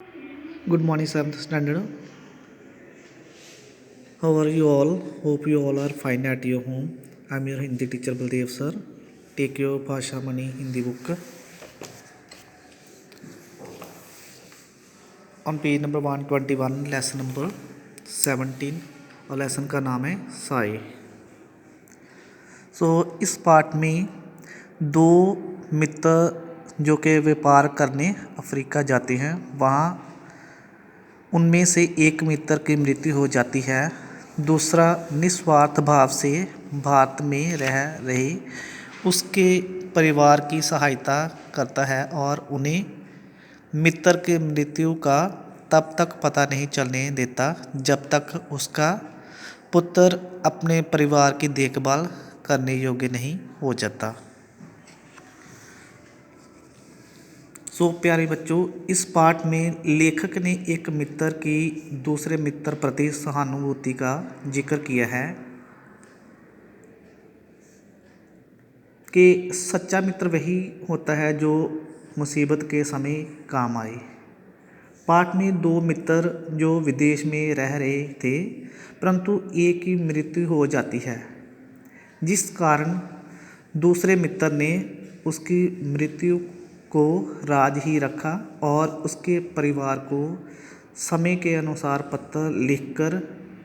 Good morning, 7th standard. How are you all? Hope you all are fine at your home. I'm your Hindi teacher Baldev sir. Take your Bhasha Mani Hindi book. On page number 121, lesson number 17 और lesson का नाम है साई. इस part में दो मित्र जो कि व्यापार करने अफ्रीका जाते हैं, वहाँ उनमें से एक मित्र की मृत्यु हो जाती है, दूसरा निस्वार्थ भाव से भारत में रह रहे उसके परिवार की सहायता करता है और उन्हें मित्र की मृत्यु का तब तक पता नहीं चलने देता जब तक उसका पुत्र अपने परिवार की देखभाल करने योग्य नहीं हो जाता. प्यारे बच्चों, इस पाठ में लेखक ने एक मित्र की दूसरे मित्र प्रति सहानुभूति का जिक्र किया है कि सच्चा मित्र वही होता है जो मुसीबत के समय काम आए. पाठ में दो मित्र जो विदेश में रह रहे थे, परंतु एक की मृत्यु हो जाती है, जिस कारण दूसरे मित्र ने उसकी मृत्यु को राज ही रखा और उसके परिवार को समय के अनुसार पत्र लिखकर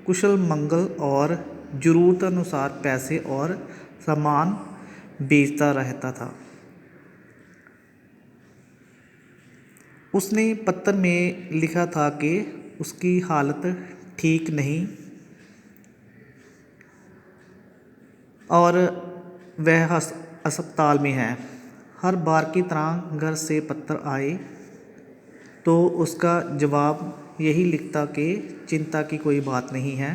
कुशल मंगल और ज़रूरत अनुसार पैसे और सामान बेचता रहता था. उसने पत्र में लिखा था कि उसकी हालत ठीक नहीं और वह अस्पताल में है. हर बार की तरह घर से पत्र आए तो उसका जवाब यही लिखता कि चिंता की कोई बात नहीं है,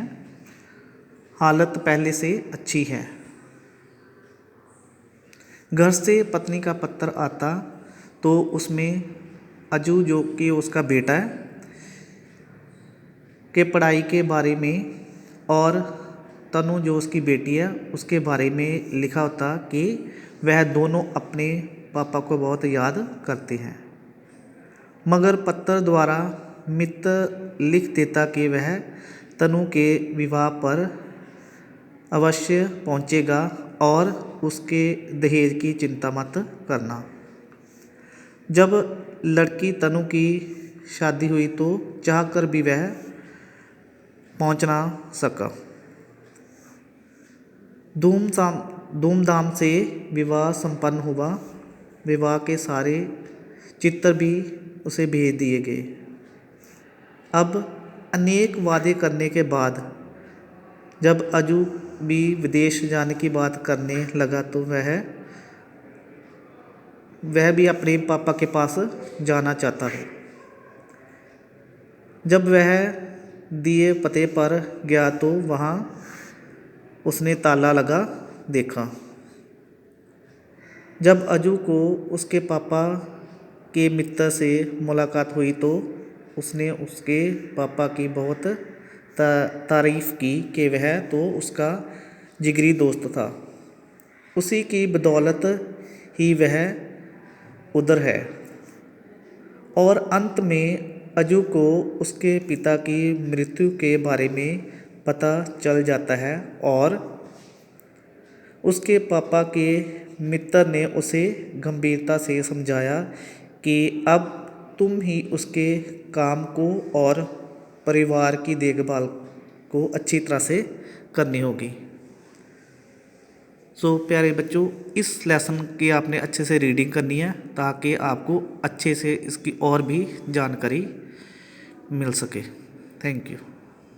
हालत पहले से अच्छी है. घर से पत्नी का पत्र आता तो उसमें अजू जो कि उसका बेटा है के पढ़ाई के बारे में और तनु जो उसकी बेटी है उसके बारे में लिखा होता कि वह दोनों अपने पापा को बहुत याद करते हैं. मगर पत्र द्वारा मित्र लिख देता कि वह तनु के विवाह पर अवश्य पहुंचेगा और उसके दहेज की चिंता मत करना. जब लड़की तनु की शादी हुई तो चाहकर भी वह पहुंच ना सका. धूमधाम से विवाह संपन्न हुआ. विवाह के सारे चित्र भी उसे भेज दिए गए. अब अनेक वादे करने के बाद जब अजू भी विदेश जाने की बात करने लगा तो वह भी अपने पापा के पास जाना चाहता है. जब वह दिए पते पर गया तो वहाँ उसने ताला लगा देखा. जब अजू को उसके पापा के मित्र से मुलाकात हुई तो उसने उसके पापा की बहुत तारीफ़ की कि वह तो उसका जिगरी दोस्त था, उसी की बदौलत ही वह उधर है. और अंत में अजू को उसके पिता की मृत्यु के बारे में पता चल जाता है और उसके पापा के मित्र ने उसे गंभीरता से समझाया कि अब तुम ही उसके काम को और परिवार की देखभाल को अच्छी तरह से करनी होगी. प्यारे बच्चों, इस लेसन की आपने अच्छे से रीडिंग करनी है ताकि आपको अच्छे से इसकी और भी जानकारी मिल सके. Thank you.